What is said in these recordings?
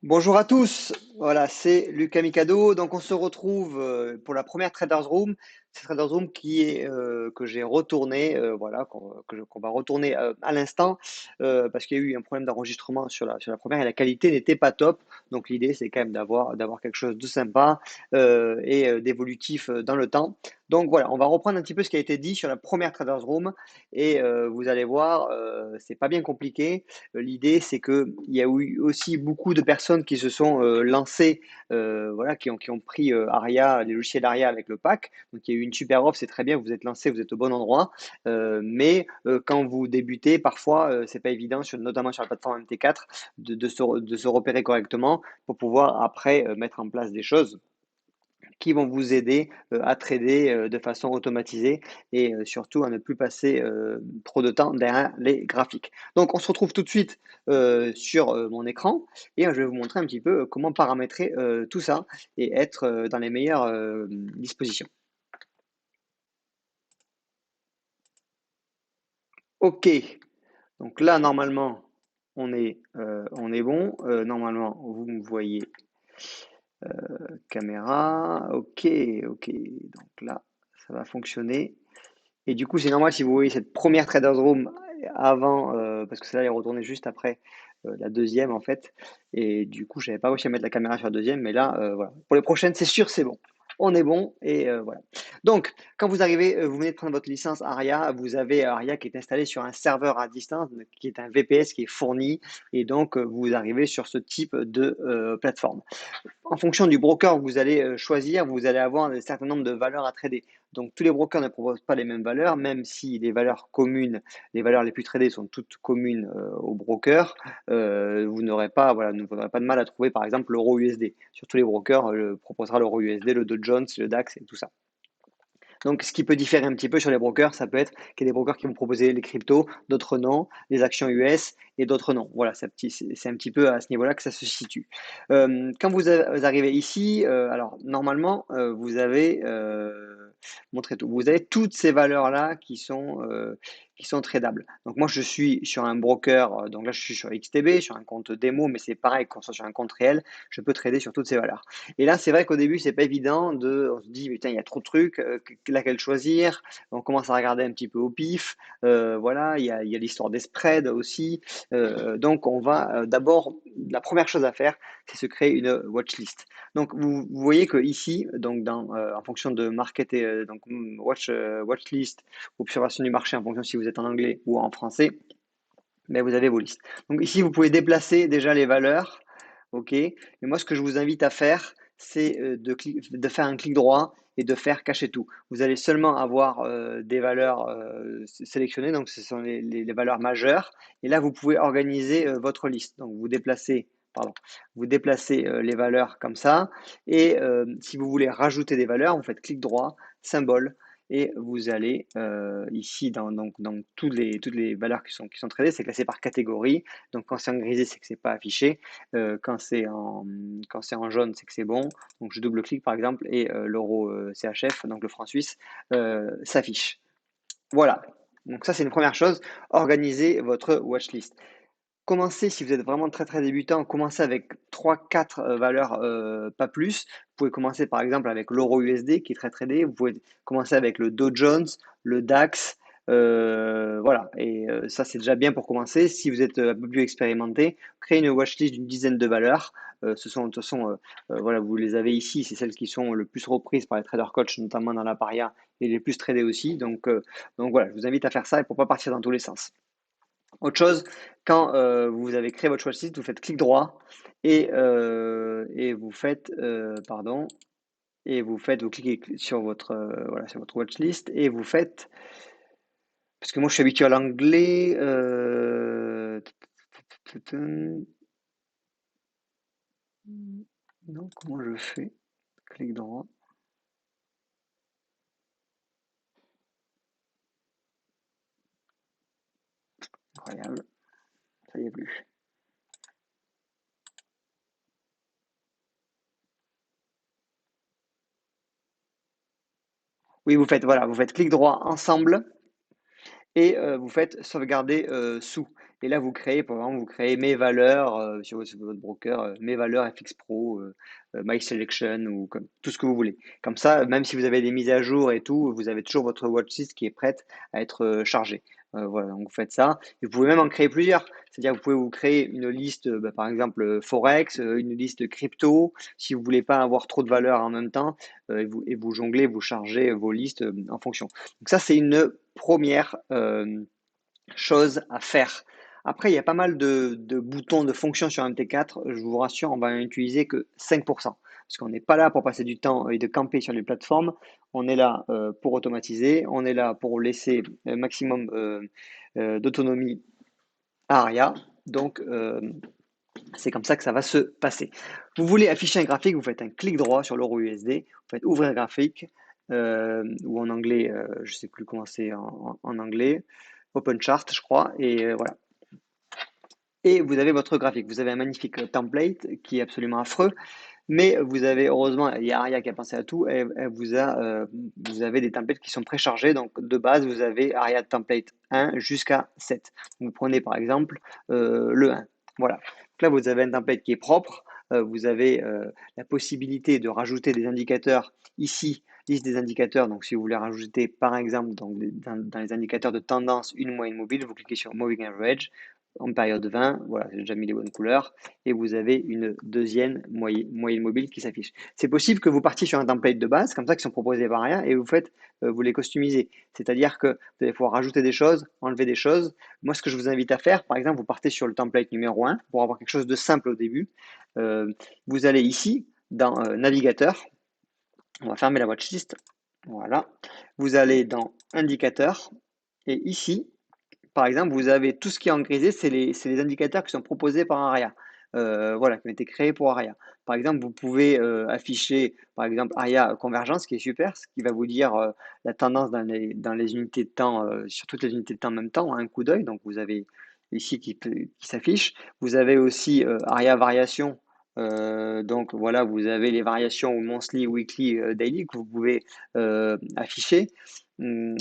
Bonjour à tous, voilà, c'est Lucas Mikado. Donc on se retrouve pour la première Traders Room. C'est Traders Room qui est que j'ai retourné, voilà, qu'on va retourner à l'instant parce qu'il y a eu un problème d'enregistrement sur la première et la qualité n'était pas top. Donc l'idée c'est quand même d'avoir quelque chose de sympa et d'évolutif dans le temps. Donc voilà, on va reprendre un petit peu ce qui a été dit sur la première Traders Room et vous allez voir, c'est pas bien compliqué. L'idée, c'est qu'il y a eu aussi beaucoup de personnes qui se sont lancées, voilà, qui ont pris Aria, les logiciels Aria avec le pack. Donc, il y a eu une super offre, c'est très bien, vous êtes lancé, vous êtes au bon endroit. Mais quand vous débutez, parfois, c'est pas évident, notamment sur la plateforme MT4, de se repérer correctement pour pouvoir après mettre en place des choses qui vont vous aider à trader de façon automatisée et surtout à ne plus passer trop de temps derrière les graphiques. Donc on se retrouve tout de suite sur mon écran et je vais vous montrer un petit peu comment paramétrer tout ça et être dans les meilleures dispositions. Ok, donc là normalement on est bon. Normalement vous me voyez caméra. Ok, ok, donc là ça va fonctionner. Et du coup, c'est normal si vous voyez cette première Traders Room avant, parce que celle-là est retournée juste après la deuxième en fait. Et du coup, je n'avais pas réussi à mettre la caméra sur la deuxième, mais là, voilà. Pour les prochaines, c'est sûr, c'est bon. On est bon et voilà. Donc, quand vous arrivez, vous venez de prendre votre licence ARIA, vous avez ARIA qui est installé sur un serveur à distance, qui est un VPS qui est fourni, et donc vous arrivez sur ce type de plateforme. En fonction du broker que vous allez choisir, vous allez avoir un certain nombre de valeurs à trader. Donc, tous les brokers ne proposent pas les mêmes valeurs, même si les valeurs communes, les valeurs les plus tradées sont toutes communes aux brokers. Vous n'aurez pas, voilà, ne n'aurez pas de mal à trouver, par exemple, l'euro USD. Sur tous les brokers, proposera l'euro USD, le Dow Jones, le DAX et tout ça. Donc, ce qui peut différer un petit peu sur les brokers, ça peut être qu'il y a des brokers qui vont proposer les cryptos, d'autres non, les actions US et d'autres non. Voilà, c'est un petit peu à ce niveau-là que ça se situe. Quand vous arrivez ici, alors normalement, vous avez montré tout. Vous avez toutes ces valeurs-là qui sont tradables. Donc moi, je suis sur un broker, donc là, je suis sur XTB, sur un compte démo, mais c'est pareil, quand soit sur un compte réel, je peux trader sur toutes ces valeurs. Et là, c'est vrai qu'au début, c'est pas évident on se dit, putain, il y a trop de trucs, laquelle choisir. On commence à regarder un petit peu au pif. Voilà, il y a l'histoire des spreads aussi. Donc, on va d'abord, la première chose à faire, c'est se créer une watchlist. Donc, vous voyez que ici, donc en fonction de market et donc watchlist, observation du marché en fonction si vous êtes en anglais ou en français, mais vous avez vos listes. Donc ici, vous pouvez déplacer déjà les valeurs. OK. Mais moi, ce que je vous invite à faire, c'est de faire un clic droit et de faire cacher tout. Vous allez seulement avoir des valeurs sélectionnées, donc ce sont les valeurs majeures. Et là, vous pouvez organiser votre liste. Donc vous déplacez les valeurs comme ça. Et si vous voulez rajouter des valeurs, vous faites clic droit, symbole, et vous allez ici dans toutes les valeurs qui sont tradées, c'est classé par catégorie. Donc quand c'est en grisé, c'est que c'est pas affiché. Quand c'est en jaune, c'est que c'est bon. Donc je double-clique par exemple et l'euro CHF, donc le franc suisse, s'affiche. Voilà. Donc ça c'est une première chose. Organisez votre watchlist. Commencez, si vous êtes vraiment très très débutant, commencez avec trois quatre valeurs, pas plus. Vous pouvez commencer par exemple avec l'euro USD qui est très tradé. Vous pouvez commencer avec le Dow Jones, le DAX. Voilà, et ça c'est déjà bien pour commencer. Si vous êtes un peu plus expérimenté, créez une watchlist d'une dizaine de valeurs. Ce sont de toute façon, voilà, vous les avez ici, c'est celles qui sont le plus reprises par les traders coach, notamment dans la paria, et les plus tradées aussi. Donc voilà, je vous invite à faire ça et pour ne pas partir dans tous les sens. Autre chose, quand vous avez créé votre watchlist, vous faites clic droit et vous faites, pardon, et vous cliquez sur votre, voilà, sur votre watchlist et vous faites, parce que moi je suis habitué à l'anglais, non, comment je fais? Clic droit, incroyable, ça y est plus. Oui, voilà, vous faites clic droit ensemble et vous faites sauvegarder sous. Et là, vous créez, par exemple, vous créez mes valeurs sur votre broker, mes valeurs FX Pro, My Selection ou comme, tout ce que vous voulez. Comme ça, même si vous avez des mises à jour et tout, vous avez toujours votre watchlist qui est prête à être chargée. Voilà, donc vous faites ça. Et vous pouvez même en créer plusieurs. C'est-à-dire, vous pouvez vous créer une liste, par exemple, Forex, une liste crypto, si vous voulez pas avoir trop de valeurs en même temps, et vous jonglez, vous chargez vos listes en fonction. Donc ça, c'est une première chose à faire. Après, il y a pas mal de boutons, de fonctions sur MT4. Je vous rassure, on va en utiliser que 5%. Parce qu'on n'est pas là pour passer du temps et de camper sur les plateformes. On est là pour automatiser. On est là pour laisser un maximum d'autonomie à ARIA. Donc, c'est comme ça que ça va se passer. Vous voulez afficher un graphique, vous faites un clic droit sur l'euro USD, vous faites ouvrir graphique, ou en anglais, je ne sais plus comment c'est en anglais, Open Chart, je crois, et voilà. Et vous avez votre graphique. Vous avez un magnifique template qui est absolument affreux, mais vous avez, heureusement, il y a Aria qui a pensé à tout, elle vous avez des templates qui sont préchargés. Donc, de base, vous avez Aria template 1 jusqu'à 7. Vous prenez par exemple le 1. Voilà. Donc là, vous avez un template qui est propre. Vous avez la possibilité de rajouter des indicateurs ici, liste des indicateurs. Donc, si vous voulez rajouter par exemple dans les indicateurs de tendance une moyenne mobile, vous cliquez sur Moving Average en période 20. Voilà, j'ai déjà mis les bonnes couleurs et vous avez une deuxième moyenne mobile qui s'affiche. C'est possible que vous partiez sur un template de base, comme ça, qui sont proposés par rien, et vous les customisez. C'est-à-dire que vous allez pouvoir rajouter des choses, enlever des choses. Moi, ce que je vous invite à faire, par exemple, vous partez sur le template numéro 1 pour avoir quelque chose de simple au début. Euh, vous allez ici, dans Navigateur, on va fermer la watchlist. Voilà. Vous allez dans Indicateur, et ici, par exemple, vous avez tout ce qui est en grisé, c'est les indicateurs qui sont proposés par ARIA, voilà, qui ont été créés pour ARIA. Par exemple, vous pouvez afficher, par exemple, ARIA Convergence, qui est super, ce qui va vous dire la tendance dans les unités de temps, sur toutes les unités de temps en même temps, à un coup d'œil. Donc, vous avez ici qui s'affiche. Vous avez aussi ARIA Variation. Donc, voilà, vous avez les variations monthly, weekly, daily que vous pouvez afficher.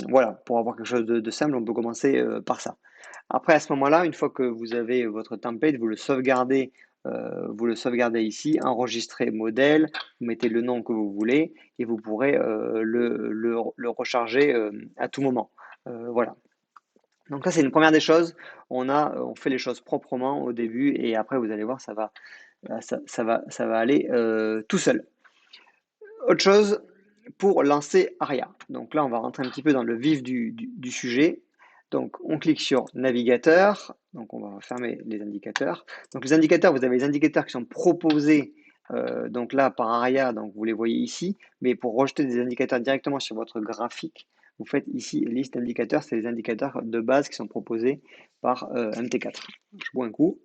Voilà, pour avoir quelque chose de simple, on peut commencer par ça. Après, à ce moment-là, une fois que vous avez votre template, vous le sauvegardez ici, enregistrez modèle, vous mettez le nom que vous voulez et vous pourrez le recharger à tout moment. Voilà. Donc ça, c'est une première des choses. On fait les choses proprement au début et après, vous allez voir, ça va aller tout seul. Autre chose, pour lancer Aria. Donc là, on va rentrer un petit peu dans le vif du sujet. Donc, on clique sur navigateur. Donc, on va fermer les indicateurs. Donc, les indicateurs, vous avez les indicateurs qui sont proposés donc là par Aria. Donc, vous les voyez ici. Mais pour rejeter des indicateurs directement sur votre graphique, vous faites ici liste indicateurs. C'est les indicateurs de base qui sont proposés par MT4. Je bois un coup.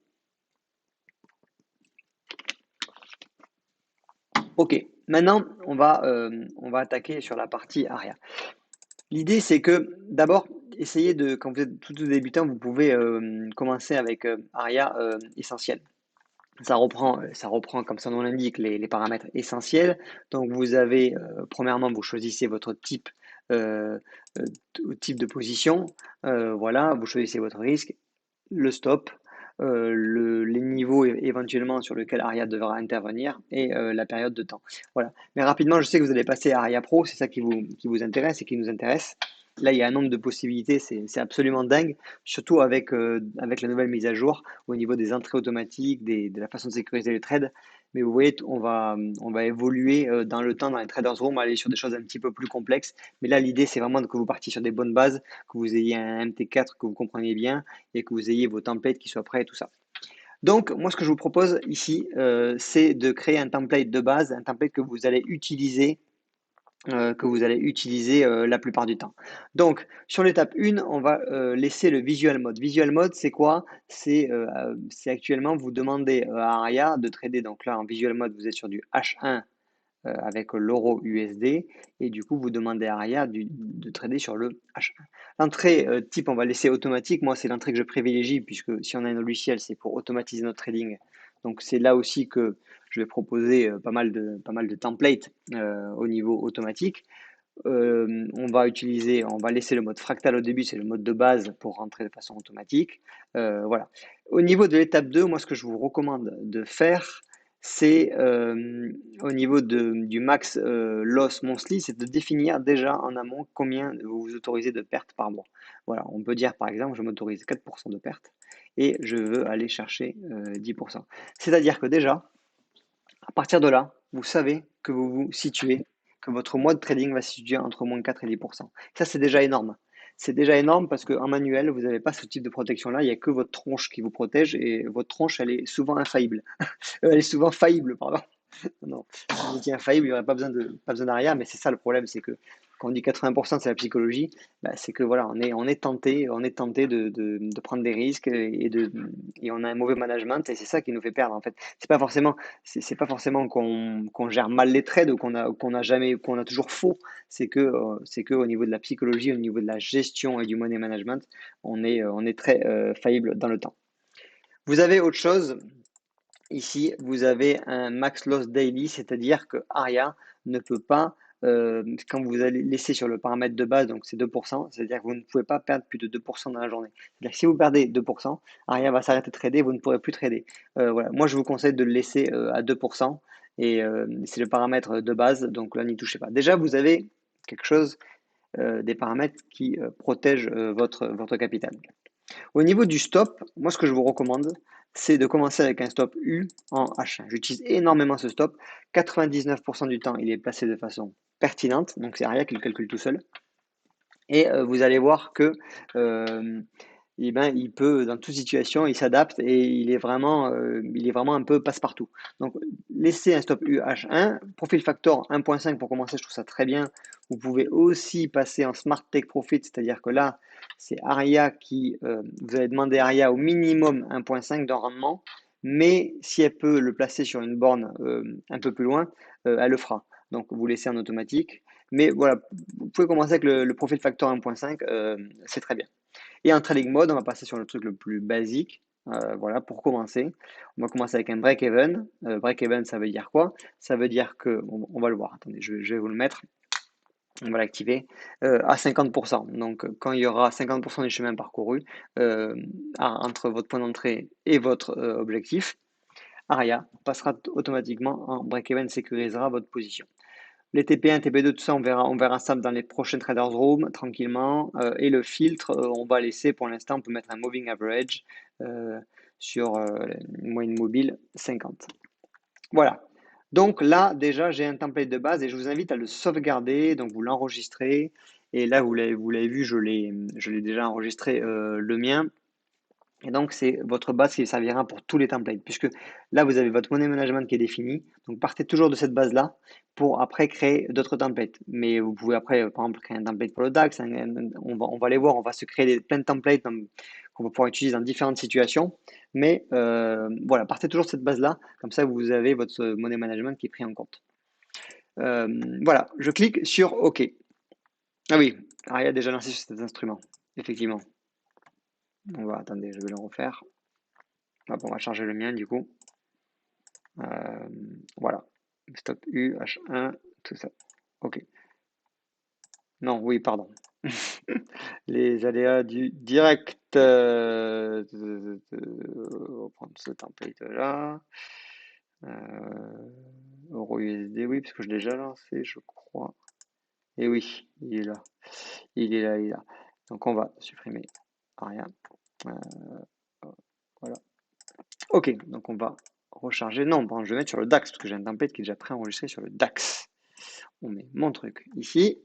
OK. Maintenant, on va attaquer sur la partie Aria. L'idée, c'est que d'abord, essayez de, quand vous êtes tout débutant, vous pouvez commencer avec ARIA essentiel. Ça reprend, comme son nom l'indique, les paramètres essentiels. Donc, vous avez, premièrement, vous choisissez votre euh, type de position. Voilà, vous choisissez votre risque, le stop, les niveaux éventuellement sur lesquels ARIA devra intervenir et la période de temps. Voilà. Mais rapidement, je sais que vous allez passer à ARIA Pro, c'est ça qui vous intéresse et qui nous intéresse. Là, il y a un nombre de possibilités, c'est absolument dingue, surtout avec la nouvelle mise à jour au niveau des entrées automatiques, de la façon de sécuriser les trades. Mais vous voyez, on va évoluer dans le temps dans les traders room, aller sur des choses un petit peu plus complexes. Mais là, l'idée, c'est vraiment que vous partiez sur des bonnes bases, que vous ayez un MT4 que vous compreniez bien et que vous ayez vos templates qui soient prêts et tout ça. Donc, moi, ce que je vous propose ici, c'est de créer un template de base, un template que vous allez utiliser la plupart du temps. Donc, sur l'étape 1, on va laisser le visual mode. Visual mode, c'est quoi? C'est actuellement, vous demandez à Aria de trader. Donc là, en visual mode, vous êtes sur du H1 avec l'euro USD et du coup, vous demandez à Aria de trader sur le H1. L'entrée type, on va laisser automatique. Moi, c'est l'entrée que je privilégie puisque si on a un logiciel, c'est pour automatiser notre trading. Donc, c'est là aussi que je vais proposer pas mal de templates au niveau automatique. On va laisser le mode fractal au début, c'est le mode de base pour rentrer de façon automatique. Voilà. Au niveau de l'étape 2, moi, ce que je vous recommande de faire, c'est au niveau du max loss monthly, c'est de définir déjà en amont combien vous vous autorisez de pertes par mois. Voilà, on peut dire par exemple, je m'autorise 4% de pertes et je veux aller chercher 10%. C'est-à-dire que déjà, à partir de là, vous savez que vous vous situez, que votre mois de trading va se situer entre moins 4 et 10%. Ça, c'est déjà énorme. C'est déjà énorme parce qu'en manuel, vous n'avez pas ce type de protection-là. Il n'y a que votre tronche qui vous protège et votre tronche, elle est souvent infaillible. Elle est souvent faillible, pardon. Non, si vous étiez infaillible, il n'y aurait pas besoin d'arrière, mais c'est ça le problème, c'est que quand on dit 80% c'est la psychologie, bah, c'est que voilà, on est tenté de prendre des risques et on a un mauvais management et c'est ça qui nous fait perdre en fait. C'est pas forcément qu'on gère mal les trades ou qu'on a toujours faux, c'est que au niveau de la psychologie, au niveau de la gestion et du money management, on est très faillible dans le temps. Vous avez autre chose. Ici, vous avez un max loss daily, c'est-à-dire que Aria ne peut pas, quand vous allez laisser sur le paramètre de base, donc c'est 2%, c'est-à-dire que vous ne pouvez pas perdre plus de 2% dans la journée. C'est-à-dire que si vous perdez 2%, Aria va s'arrêter de trader, vous ne pourrez plus trader. Voilà. Moi, je vous conseille de le laisser à 2% et c'est le paramètre de base, donc là, n'y touchez pas. Déjà, vous avez quelque chose, des paramètres qui protègent votre capital. Au niveau du stop, moi ce que je vous recommande, c'est de commencer avec un stop U en H1. J'utilise énormément ce stop. 99% du temps, il est placé de façon pertinente, donc c'est Aria qui le calcule tout seul. Et vous allez voir que eh ben, il peut, dans toute situation, il s'adapte et il est vraiment un peu passe-partout. Donc, laissez un stop UH1, profil factor 1.5 pour commencer, je trouve ça très bien. Vous pouvez aussi passer en smart take profit, c'est-à-dire que là, c'est Aria vous allez demander à Aria au minimum 1.5 de rendement, mais si elle peut le placer sur une borne un peu plus loin, elle le fera. Donc, vous laissez en automatique. Mais voilà, vous pouvez commencer avec le profil factor 1.5, c'est très bien. Et en trading mode, on va passer sur le truc le plus basique. Voilà, pour commencer, on va commencer avec un break-even. Break-even, ça veut dire quoi? Ça veut dire que, on va le voir, attendez, je vais vous le mettre, on va l'activer, à 50%. Donc, quand il y aura 50% du chemin parcouru entre votre point d'entrée et votre objectif, Aria passera automatiquement en break-even, sécurisera votre position. Les TP1, TP2, tout ça, on verra ça dans les prochains Traders Room tranquillement. Et le filtre, on va laisser pour l'instant, on peut mettre un moving average euh, sur une moyenne mobile 50. Voilà. Donc là, déjà, j'ai un template de base et je vous invite à le sauvegarder. Donc vous l'enregistrez. Et là, vous l'avez vu, je l'ai déjà enregistré le mien. Et donc, c'est votre base qui servira pour tous les templates, puisque là, vous avez votre money management qui est défini. Donc, partez toujours de cette base-là pour après créer d'autres templates. Mais vous pouvez après, par exemple, créer un template pour le DAX. On va les voir, on va se créer plein de templates qu'on va pouvoir utiliser dans différentes situations. Mais voilà, partez toujours de cette base-là. Comme ça, vous avez votre money management qui est pris en compte. Voilà, je clique sur OK. Ah oui, Aria a déjà lancé sur cet instrument, effectivement. Attendez, je vais le refaire. Hop, on va charger le mien du coup. Voilà. Stop U, H1, tout ça. OK. Non, oui, pardon. Les aléas du direct. On va prendre ce template-là. Euro USD, oui, parce que je l'ai déjà lancé, je crois. Et oui, il est là. Il est là, il est là. Donc on va supprimer rien. Voilà. OK, donc on va recharger. Non, bon, je vais mettre sur le DAX, parce que j'ai un template qui est déjà préenregistré sur le DAX. On met mon truc ici.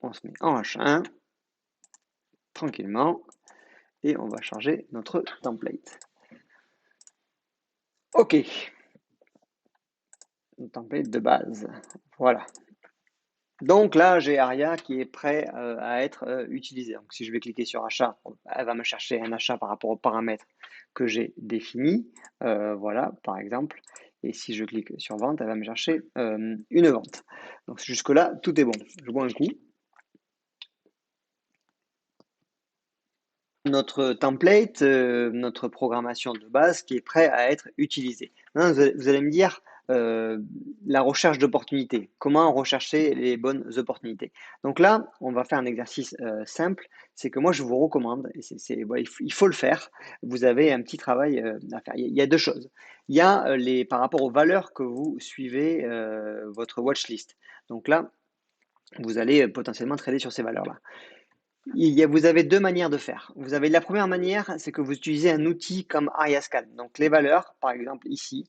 On se met en H1 tranquillement et on va charger notre template. OK, le template de base. Voilà. Donc là, j'ai Aria qui est prêt à être utilisé. Donc si je vais cliquer sur achat, elle va me chercher un achat par rapport aux paramètres que j'ai définis. Voilà, par exemple. Et si je clique sur vente, elle va me chercher une vente. Donc jusque-là, tout est bon. Je bois un coup. Notre template, notre programmation de base qui est prêt à être utilisée. Maintenant, vous allez me dire, euh, la recherche d'opportunités. Comment rechercher les bonnes opportunités. Donc là, on va faire un exercice simple. C'est que moi, je vous recommande, et voilà, il faut le faire. Vous avez un petit travail à faire. Il y a deux choses. Il y a par rapport aux valeurs que vous suivez votre watchlist. Donc là, vous allez potentiellement trader sur ces valeurs-là. Vous avez deux manières de faire. Vous avez la première manière, c'est que vous utilisez un outil comme Ariascan. Donc les valeurs, par exemple ici,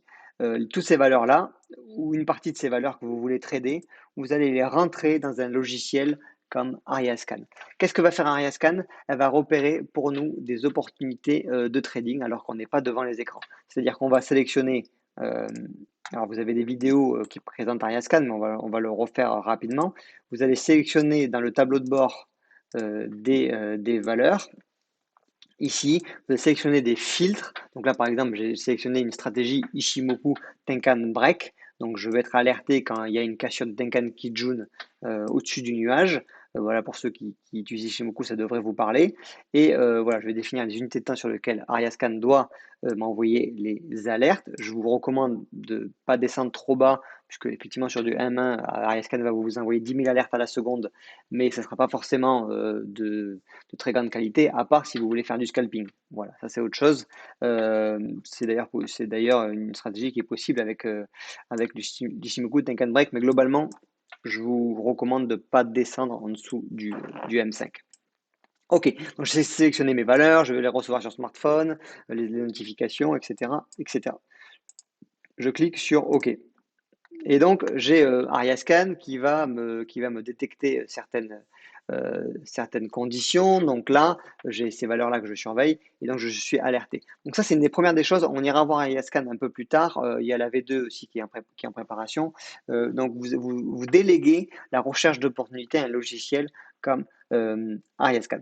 toutes ces valeurs-là, ou une partie de ces valeurs que vous voulez trader, vous allez les rentrer dans un logiciel comme Ariascan. Qu'est-ce que va faire Ariascan? Elle va repérer pour nous des opportunités de trading alors qu'on n'est pas devant les écrans. C'est-à-dire qu'on va sélectionner, euh, alors vous avez des vidéos qui présentent Ariascan, mais on va le refaire rapidement. Vous allez sélectionner dans le tableau de bord des valeurs. Ici, vous allez sélectionner des filtres. Donc là, par exemple, j'ai sélectionné une stratégie Ishimoku Tenkan Break. Donc, je vais être alerté quand il y a une cassure Tenkan Kijun au-dessus du nuage. Voilà, pour ceux qui utilisent Ishimoku, ça devrait vous parler. Et voilà, je vais définir les unités de temps sur lesquelles Ariascan doit m'envoyer les alertes. Je vous recommande de ne pas descendre trop bas, puisque effectivement, sur du M1, Ariascan va vous envoyer 10 000 alertes à la seconde, mais ça ne sera pas forcément de très grande qualité, à part si vous voulez faire du scalping. Voilà, ça c'est autre chose. C'est d'ailleurs une stratégie qui est possible avec du Shimoku Tenkan Break, mais globalement, je vous recommande de ne pas descendre en dessous du M5. Ok, donc j'ai sélectionné mes valeurs, je vais les recevoir sur smartphone, les notifications, etc., etc. Je clique sur OK. Et donc, j'ai Ariascan qui va me détecter certaines conditions. Donc là, j'ai ces valeurs-là que je surveille et donc je suis alerté. Donc ça, c'est une des premières des choses. On ira voir Ariascan un peu plus tard. Il y a la V2 aussi qui est en préparation. Donc, vous déléguez la recherche d'opportunités à un logiciel comme Ariascan.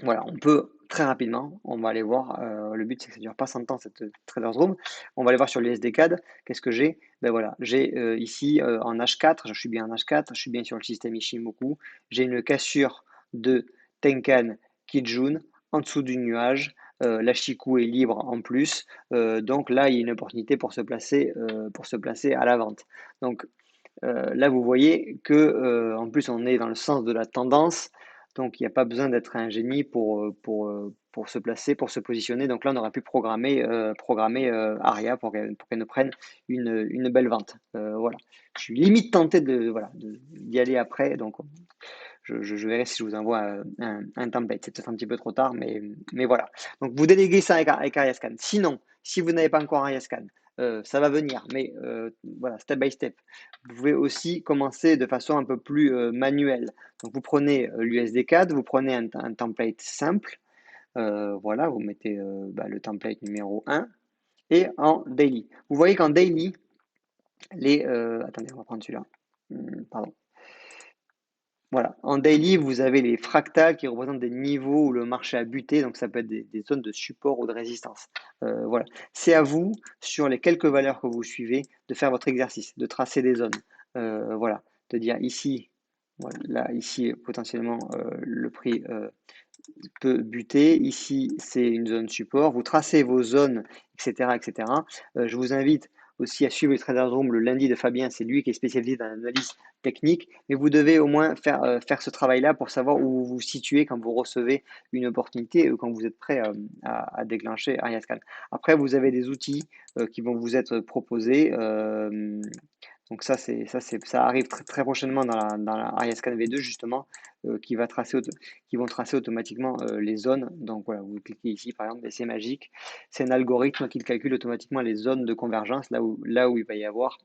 Voilà, on peut très rapidement, on va aller voir, le but c'est que ça ne dure pas 100 ans cette Traders Room, on va aller voir sur les SDCAD, qu'est-ce que j'ai? Ben voilà, j'ai ici en H4, je suis bien en H4, je suis bien sur le système Ishimoku, j'ai une cassure de Tenkan Kijun en dessous du nuage, l'Ashiku est libre en plus, donc là il y a une opportunité pour se placer à la vente. Donc là, vous voyez que en plus, on est dans le sens de la tendance, donc il n'y a pas besoin d'être un génie pour se placer, pour se positionner. Donc là, on aurait pu programmer Aria pour qu'elle nous prenne une belle vente. Voilà. Je suis limite tenté voilà, d'y aller après, donc je verrai si je vous envoie un template. C'est peut-être un petit peu trop tard, mais voilà. Donc vous déléguez ça avec Ariascan. Sinon, si vous n'avez pas encore Ariascan, ça va venir, mais voilà, step by step. Vous pouvez aussi commencer de façon un peu plus manuelle. Donc vous prenez l'USD-CAD, vous prenez un template simple, voilà, vous mettez le template numéro 1 et en daily. Vous voyez qu'en daily, attendez, on va prendre celui-là. Pardon. Voilà. En daily, vous avez les fractales qui représentent des niveaux où le marché a buté, donc ça peut être des zones de support ou de résistance. Voilà. C'est à vous, sur les quelques valeurs que vous suivez, de faire votre exercice, de tracer des zones. Voilà. De dire ici, voilà, là, ici, potentiellement, le prix peut buter. Ici, c'est une zone support. Vous tracez vos zones, etc., etc. Je vous invite aussi à suivre le Traders Room le lundi de Fabien. C'est lui qui est spécialisé dans l'analyse technique. Mais vous devez au moins faire ce travail-là pour savoir où vous vous situez quand vous recevez une opportunité ou quand vous êtes prêt à déclencher Ariascan. Après, vous avez des outils qui vont vous être proposés. Donc ça arrive très, très prochainement dans la Ariascan V2 justement, qui vont tracer automatiquement les zones. Donc voilà, vous cliquez ici par exemple, et c'est magique. C'est un algorithme qui calcule automatiquement les zones de convergence, là où il va y avoir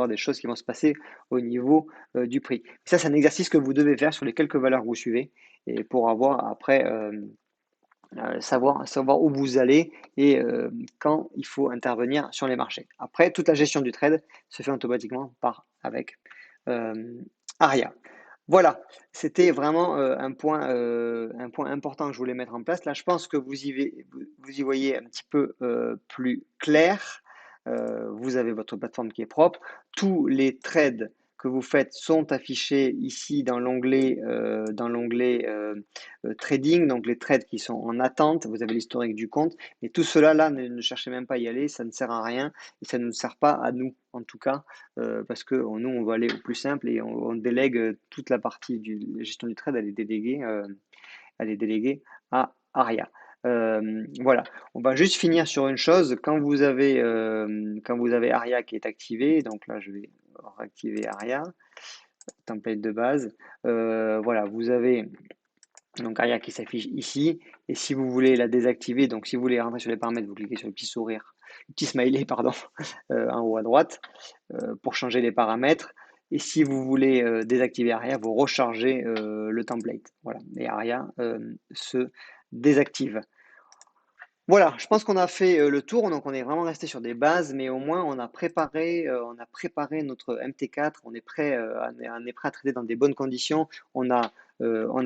des choses qui vont se passer au niveau du prix. Ça, c'est un exercice que vous devez faire sur les quelques valeurs que vous suivez et pour avoir après savoir où vous allez et quand il faut intervenir sur les marchés. Après, toute la gestion du trade se fait automatiquement avec euh, Aria. Voilà, c'était vraiment un point important que je voulais mettre en place. Là, je pense que vous y voyez un petit peu plus clair. Vous avez votre plateforme qui est propre. Tous les trades que vous faites sont affichés ici dans l'onglet trading, donc les trades qui sont en attente. Vous avez l'historique du compte, mais tout cela là, ne cherchez même pas à y aller, ça ne sert à rien et ça ne nous sert pas à nous en tout cas, parce que nous on va aller au plus simple et on délègue toute la partie de la gestion du trade, elle est déléguée à Aria. Voilà, on va juste finir sur une chose. Quand vous avez Aria qui est activé, donc là je vais réactiver Aria, template de base. Voilà, vous avez donc Aria qui s'affiche ici. Et si vous voulez la désactiver, donc si vous voulez rentrer sur les paramètres, vous cliquez sur le petit sourire, le petit smiley, pardon, en haut à droite, pour changer les paramètres. Et si vous voulez désactiver Aria, vous rechargez le template. Voilà, et Aria se désactive. Voilà, je pense qu'on a fait le tour, donc on est vraiment resté sur des bases, mais au moins on a préparé notre MT4, on est prêt à traiter dans des bonnes conditions. On a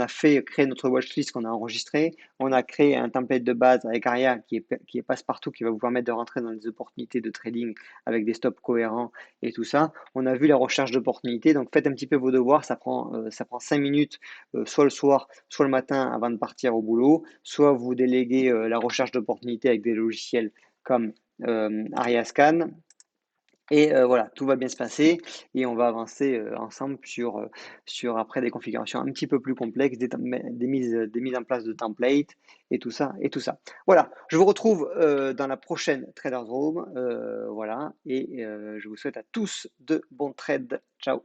fait créer notre watchlist qu'on a enregistré. On a créé un template de base avec Aria qui est passe-partout, qui va vous permettre de rentrer dans des opportunités de trading avec des stops cohérents et tout ça. On a vu la recherche d'opportunités, donc faites un petit peu vos devoirs. Ça prend 5 minutes, soit le soir, soit le matin avant de partir au boulot. Soit vous déléguez la recherche d'opportunités avec des logiciels comme Ariascan. Et voilà, tout va bien se passer et on va avancer ensemble sur après des configurations un petit peu plus complexes, des mises en place de templates et tout ça et tout ça. Voilà, je vous retrouve dans la prochaine Traders Room, voilà, et je vous souhaite à tous de bons trades. Ciao.